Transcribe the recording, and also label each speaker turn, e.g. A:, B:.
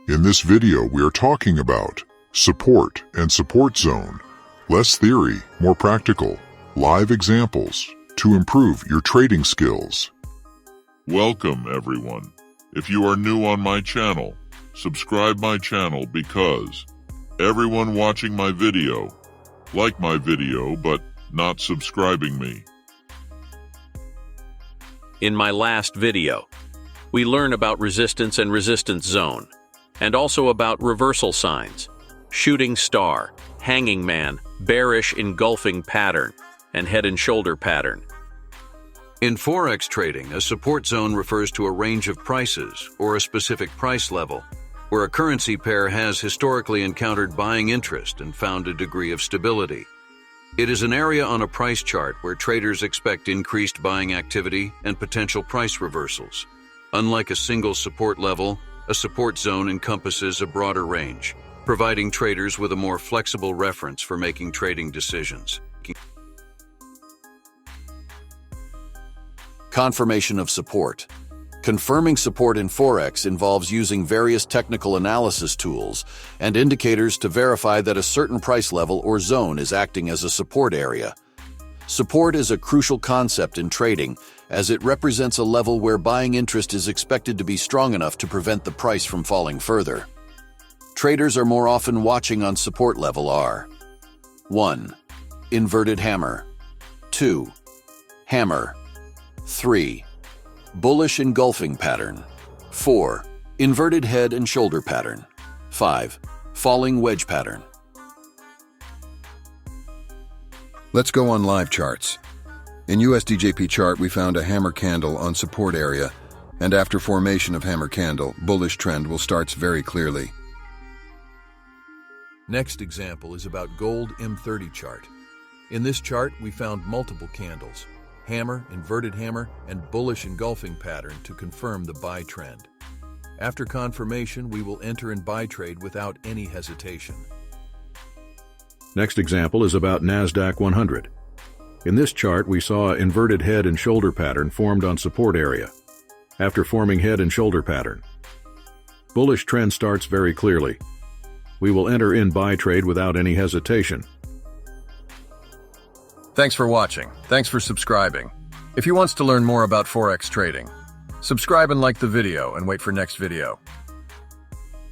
A: In this video, we are talking about support and support zone. Less theory, more practical, live examples to improve your trading skills.
B: Welcome, everyone. If you are new on my channel, subscribe my channel because everyone watching my video like my video but not subscribing me.
C: In my last video, we learned about resistance and resistance zone, and also about reversal signs, shooting star, hanging man, bearish engulfing pattern, and head and shoulder pattern.
D: In Forex trading, a support zone refers to a range of prices or a specific price level where a currency pair has historically encountered buying interest and found a degree of stability. It is an area on a price chart where traders expect increased buying activity and potential price reversals. Unlike a single support level, a support zone encompasses a broader range, providing traders with a more flexible reference for making trading decisions.
E: Confirmation of support. Confirming support in Forex involves using various technical analysis tools and indicators to verify that a certain price level or zone is acting as a support area. Support is a crucial concept in trading as it represents a level where buying interest is expected to be strong enough to prevent the price from falling further. Traders are more often watching on support level are 1. Inverted hammer. 2. Hammer. 3. Bullish engulfing pattern. 4. Inverted head and shoulder pattern. 5. Falling wedge pattern.
F: Let's go on live charts. In USDJP chart, we found a hammer candle on support area, and after formation of hammer candle, bullish trend will start very clearly.
G: Next example is about gold M30 chart. In this chart, we found multiple candles, hammer, inverted hammer, and bullish engulfing pattern to confirm the buy trend. After confirmation, we will enter in buy trade without any hesitation.
H: Next example is about NASDAQ 100. In this chart, we saw an inverted head and shoulder pattern formed on support area. After forming head and shoulder pattern, bullish trend starts very clearly. We will enter in buy trade without any hesitation.
G: Thanks for watching. Thanks for subscribing. If you want to learn more about Forex trading, subscribe and like the video and wait for next video.